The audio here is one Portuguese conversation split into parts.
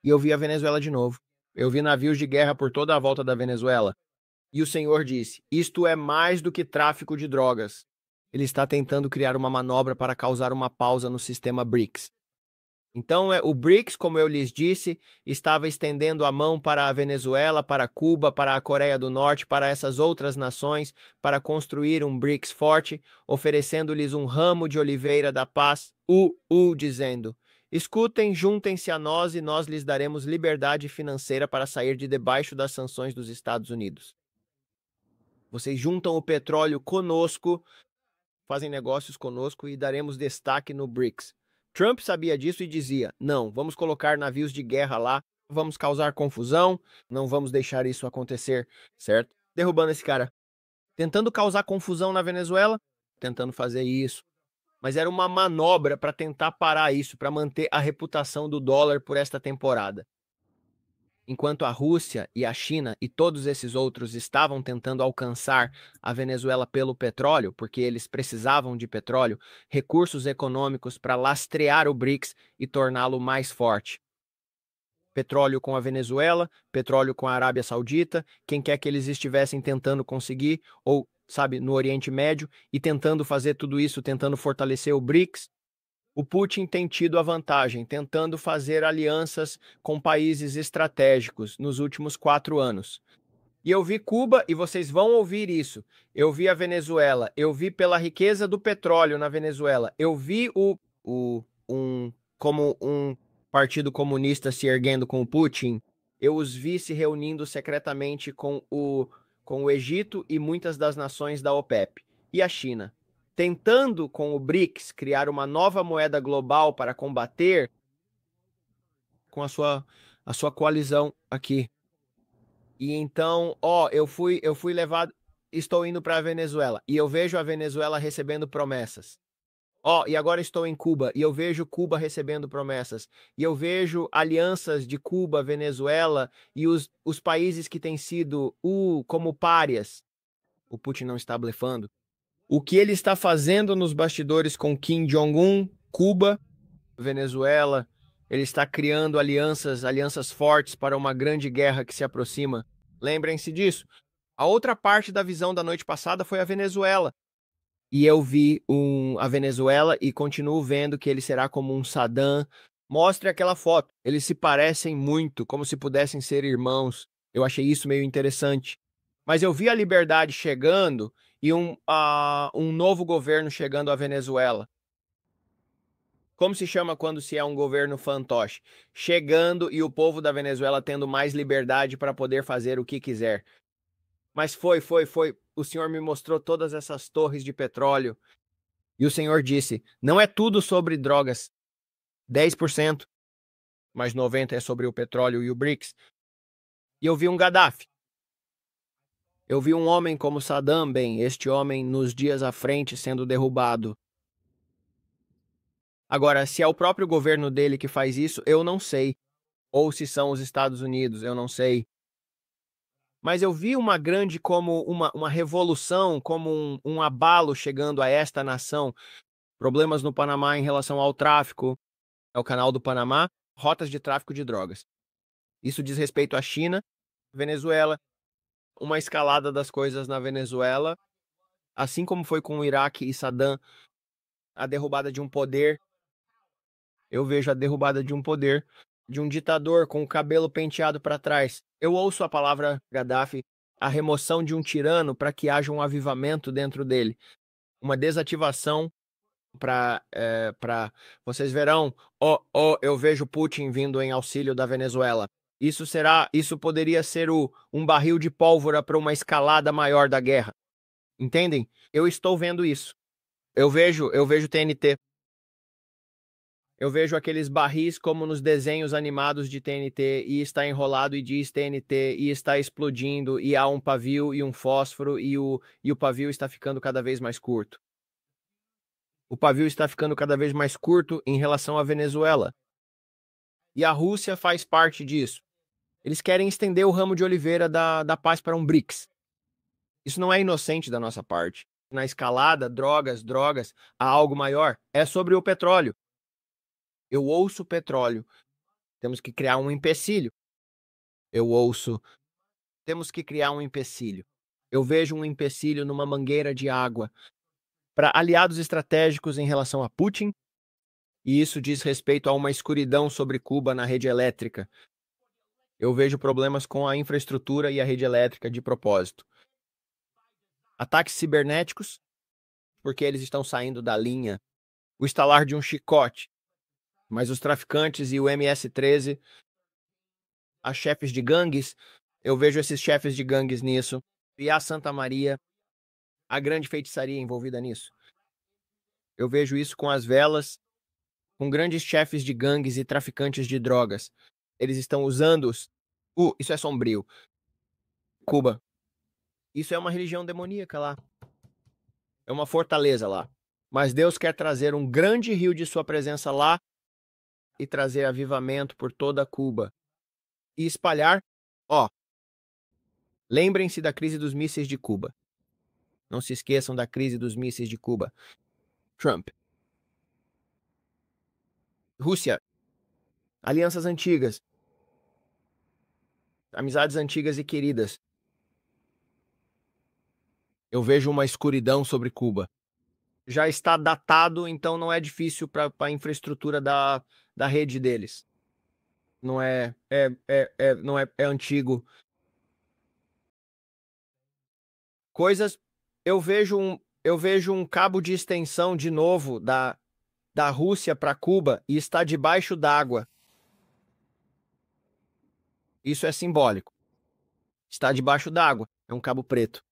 E eu vi a Venezuela de novo. Eu vi navios de guerra por toda a volta da Venezuela. E o Senhor disse: isto é mais do que tráfico de drogas. Ele está tentando criar uma manobra para causar uma pausa no sistema BRICS. Então, o BRICS, como eu lhes disse, estava estendendo a mão para a Venezuela, para Cuba, para a Coreia do Norte, para essas outras nações, para construir um BRICS forte, oferecendo-lhes um ramo de oliveira da paz, dizendo: escutem, juntem-se a nós e nós lhes daremos liberdade financeira para sair de debaixo das sanções dos Estados Unidos. Vocês juntam o petróleo conosco, fazem negócios conosco e daremos destaque no BRICS. Trump sabia disso e dizia: não, vamos colocar navios de guerra lá, vamos causar confusão, não vamos deixar isso acontecer, certo? Derrubando esse cara. Tentando causar confusão na Venezuela, tentando fazer isso. Mas era uma manobra para tentar parar isso, para manter a reputação do dólar por esta temporada. Enquanto a Rússia e a China e todos esses outros estavam tentando alcançar a Venezuela pelo petróleo, porque eles precisavam de petróleo, recursos econômicos para lastrear o BRICS e torná-lo mais forte. Petróleo com a Venezuela, petróleo com a Arábia Saudita, quem quer que eles estivessem tentando conseguir, ou, sabe, no Oriente Médio, e tentando fazer tudo isso, tentando fortalecer o BRICS. O Putin tem tido a vantagem, tentando fazer alianças com países estratégicos nos últimos 4 anos. E eu vi Cuba, e vocês vão ouvir isso. Eu vi a Venezuela, eu vi pela riqueza do petróleo na Venezuela, eu vi como um partido comunista se erguendo com o Putin, eu os vi se reunindo secretamente com o Egito e muitas das nações da OPEP. E a China, tentando com o BRICS criar uma nova moeda global para combater com a sua coalizão aqui. E então, eu fui levado, estou indo para a Venezuela e eu vejo a Venezuela recebendo promessas. E agora estou em Cuba e eu vejo Cuba recebendo promessas. E eu vejo alianças de Cuba, Venezuela e os países que têm sido como párias. O Putin não está blefando. O que ele está fazendo nos bastidores com Kim Jong-un, Cuba, Venezuela, ele está criando alianças fortes para uma grande guerra que se aproxima. Lembrem-se disso. A outra parte da visão da noite passada foi a Venezuela. E eu vi a Venezuela e continuo vendo que ele será como um Saddam. Mostre aquela foto. Eles se parecem muito, como se pudessem ser irmãos. Eu achei isso meio interessante. Mas eu vi a liberdade chegando e um novo governo chegando à Venezuela. Como se chama quando se é um governo fantoche? Chegando e o povo da Venezuela tendo mais liberdade para poder fazer o que quiser. Mas foi. O Senhor me mostrou todas essas torres de petróleo. E o Senhor disse: não é tudo sobre drogas. 10%, mas 90% é sobre o petróleo e o BRICS. E eu vi um Gaddafi. Eu vi um homem como Saddam, este homem nos dias à frente sendo derrubado. Agora, se é o próprio governo dele que faz isso, eu não sei. Ou se são os Estados Unidos, eu não sei. Mas eu vi como uma revolução, como um abalo chegando a esta nação. Problemas no Panamá em relação ao tráfico, ao canal do Panamá, rotas de tráfico de drogas. Isso diz respeito à China, Venezuela, uma escalada das coisas na Venezuela, assim como foi com o Iraque e Saddam, a derrubada de um poder. Eu vejo a derrubada de um poder, de um ditador com o cabelo penteado para trás. Eu ouço a palavra Gaddafi, a remoção de um tirano para que haja um avivamento dentro dele, uma desativação para vocês verão, eu vejo Putin vindo em auxílio da Venezuela. Isso poderia ser um barril de pólvora para uma escalada maior da guerra. Entendem? Eu estou vendo isso. Eu vejo TNT. Eu vejo aqueles barris como nos desenhos animados de TNT e está enrolado e diz TNT e está explodindo e há um pavio e um fósforo e o pavio está ficando cada vez mais curto. O pavio está ficando cada vez mais curto em relação à Venezuela. E a Rússia faz parte disso. Eles querem estender o ramo de oliveira da paz para um BRICS. Isso não é inocente da nossa parte. Na escalada, drogas, há algo maior. É sobre o petróleo. Eu ouço o petróleo Temos que criar um empecilho. Eu ouço, temos que criar um empecilho. Eu vejo um empecilho numa mangueira de água para aliados estratégicos em relação a Putin, e isso diz respeito a uma escuridão sobre Cuba na rede elétrica. Eu vejo problemas com a infraestrutura e a rede elétrica de propósito. Ataques cibernéticos, porque eles estão saindo da linha. O estalar de um chicote. Mas os traficantes e o MS-13, as chefes de gangues, eu vejo esses chefes de gangues nisso. E a Santa Maria, a grande feitiçaria envolvida nisso. Eu vejo isso com as velas, com grandes chefes de gangues e traficantes de drogas. Eles estão usando-os. Isso é sombrio. Cuba. Isso é uma religião demoníaca lá. É uma fortaleza lá. Mas Deus quer trazer um grande rio de sua presença lá e trazer avivamento por toda Cuba. E espalhar, lembrem-se da crise dos mísseis de Cuba. Não se esqueçam da crise dos mísseis de Cuba. Trump. Rússia. Alianças antigas. Amizades antigas e queridas. Eu vejo uma escuridão sobre Cuba. Já está datado, então não é difícil para a infraestrutura da rede deles. Não não é antigo. Coisas. Eu vejo um cabo de extensão de novo da Rússia para Cuba e está debaixo d'água. Isso é simbólico. Está debaixo d'água. É um cabo preto.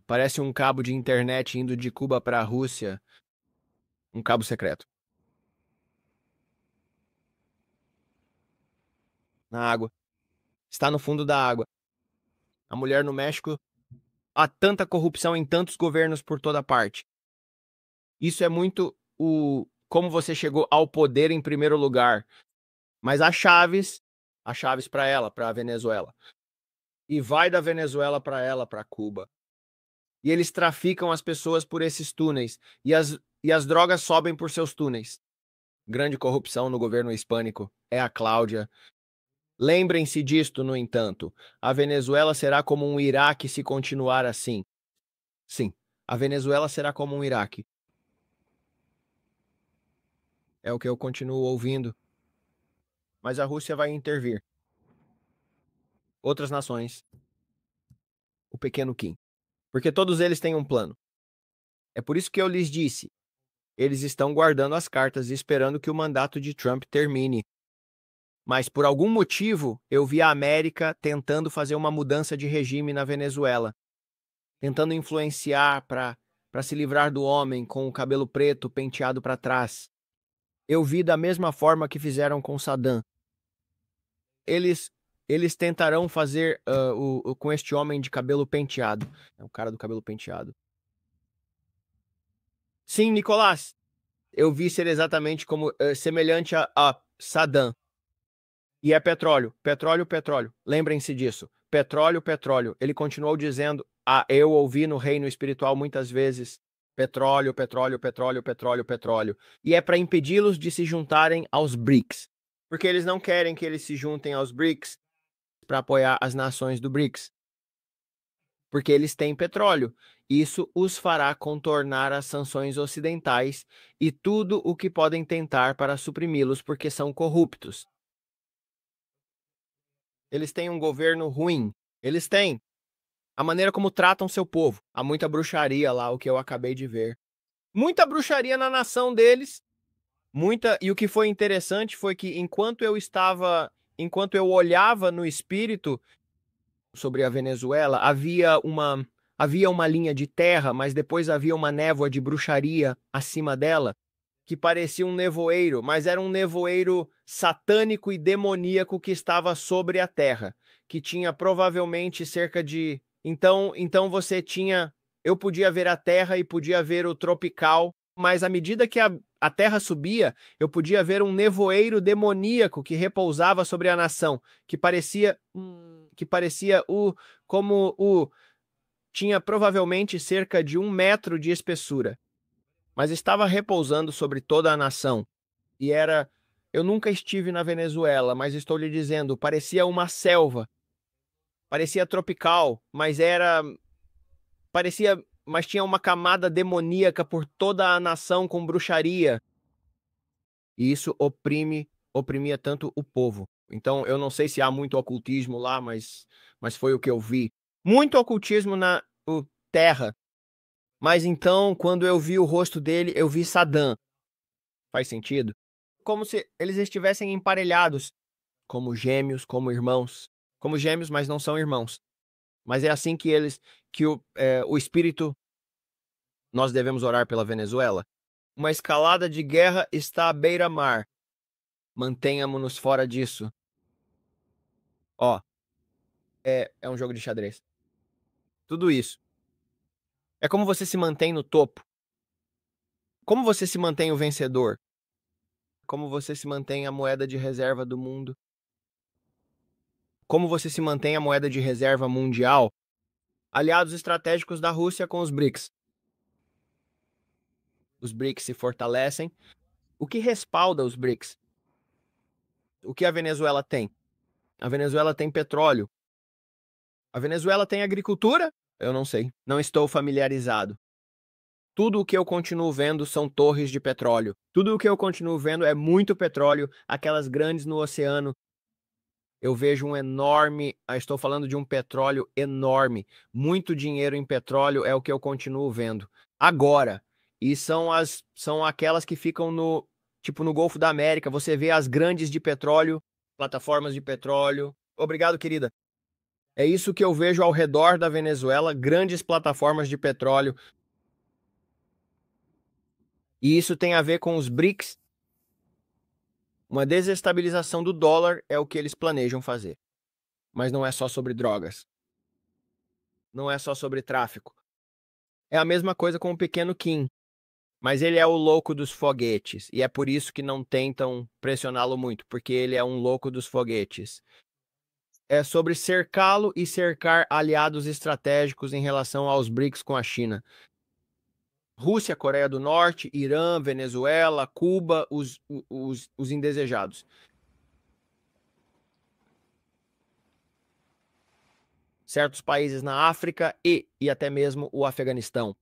Parece um cabo de internet indo de Cuba para a Rússia. Um cabo secreto. Na água. Está no fundo da água. A mulher no México. Há tanta corrupção em tantos governos por toda parte. Isso é muito como você chegou ao poder em primeiro lugar. Mas há chaves para ela, para a Venezuela. E vai da Venezuela para ela, para Cuba. E eles traficam as pessoas por esses túneis. E as drogas sobem por seus túneis. Grande corrupção no governo hispânico. É a Cláudia. Lembrem-se disto, no entanto. A Venezuela será como um Iraque se continuar assim. Sim, a Venezuela será como um Iraque. É o que eu continuo ouvindo. Mas a Rússia vai intervir. Outras nações. O pequeno Kim. Porque todos eles têm um plano. É por isso que eu lhes disse. Eles estão guardando as cartas e esperando que o mandato de Trump termine. Mas por algum motivo, eu vi a América tentando fazer uma mudança de regime na Venezuela. Tentando influenciar para se livrar do homem com o cabelo preto penteado para trás. Eu vi da mesma forma que fizeram com Saddam. Eles tentarão fazer com este homem de cabelo penteado. É o cara do cabelo penteado. Sim, Nicolás. Eu vi ser exatamente como semelhante a Saddam. E é petróleo, petróleo, petróleo. Lembrem-se disso. Petróleo, petróleo. Ele continuou dizendo, eu ouvi no reino espiritual muitas vezes, petróleo, petróleo, petróleo, petróleo, petróleo. E é para impedi-los de se juntarem aos BRICS. Porque eles não querem que eles se juntem aos BRICS para apoiar as nações do BRICS. Porque eles têm petróleo. Isso os fará contornar as sanções ocidentais e tudo o que podem tentar para suprimi-los porque são corruptos. Eles têm um governo ruim. Eles têm. A maneira como tratam seu povo. Há muita bruxaria lá, o que eu acabei de ver. Muita bruxaria na nação deles. E o que foi interessante foi que enquanto eu olhava no espírito sobre a Venezuela, havia uma linha de terra, mas depois havia uma névoa de bruxaria acima dela, que parecia um nevoeiro, mas era um nevoeiro satânico e demoníaco que estava sobre a terra, que tinha provavelmente cerca de... Então você tinha... Eu podia ver a terra e podia ver o tropical, mas à medida que a terra subia, eu podia ver um nevoeiro demoníaco que repousava sobre a nação, que parecia tinha provavelmente cerca de 1 metro de espessura, mas estava repousando sobre toda a nação. E Eu nunca estive na Venezuela, mas estou lhe dizendo, parecia uma selva. Parecia tropical, mas tinha uma camada demoníaca por toda a nação com bruxaria. E isso oprimia tanto o povo. Então, eu não sei se há muito ocultismo lá, mas foi o que eu vi. Muito ocultismo na terra. Mas então, quando eu vi o rosto dele, eu vi Saddam. Faz sentido? Como se eles estivessem emparelhados, como gêmeos, como irmãos. Como gêmeos, mas não são irmãos. Mas é assim que o espírito, nós devemos orar pela Venezuela. Uma escalada de guerra está à beira-mar. Mantenhamos-nos fora disso. Ó, é um jogo de xadrez. Tudo isso. É como você se mantém no topo. Como você se mantém o vencedor. Como você se mantém a moeda de reserva do mundo. Como você se mantém a moeda de reserva mundial. Aliados estratégicos da Rússia com os BRICS. Os BRICS se fortalecem. O que respalda os BRICS? O que a Venezuela tem? A Venezuela tem petróleo. A Venezuela tem agricultura? Eu não sei. Não estou familiarizado. Tudo o que eu continuo vendo são torres de petróleo. Tudo o que eu continuo vendo é muito petróleo, aquelas grandes no oceano. Eu vejo um enorme, estou falando de um petróleo enorme. Muito dinheiro em petróleo é o que eu continuo vendo. Agora, e são aquelas que ficam no Golfo da América, você vê as grandes de petróleo, plataformas de petróleo. Obrigado, querida. É isso que eu vejo ao redor da Venezuela, grandes plataformas de petróleo. E isso tem a ver com os BRICS. Uma desestabilização do dólar é o que eles planejam fazer. Mas não é só sobre drogas. Não é só sobre tráfico. É a mesma coisa com o pequeno Kim. Mas ele é o louco dos foguetes. E é por isso que não tentam pressioná-lo muito, porque ele é um louco dos foguetes. É sobre cercá-lo e cercar aliados estratégicos em relação aos BRICS com a China. Rússia, Coreia do Norte, Irã, Venezuela, Cuba, os indesejados. Certos países na África e até mesmo o Afeganistão.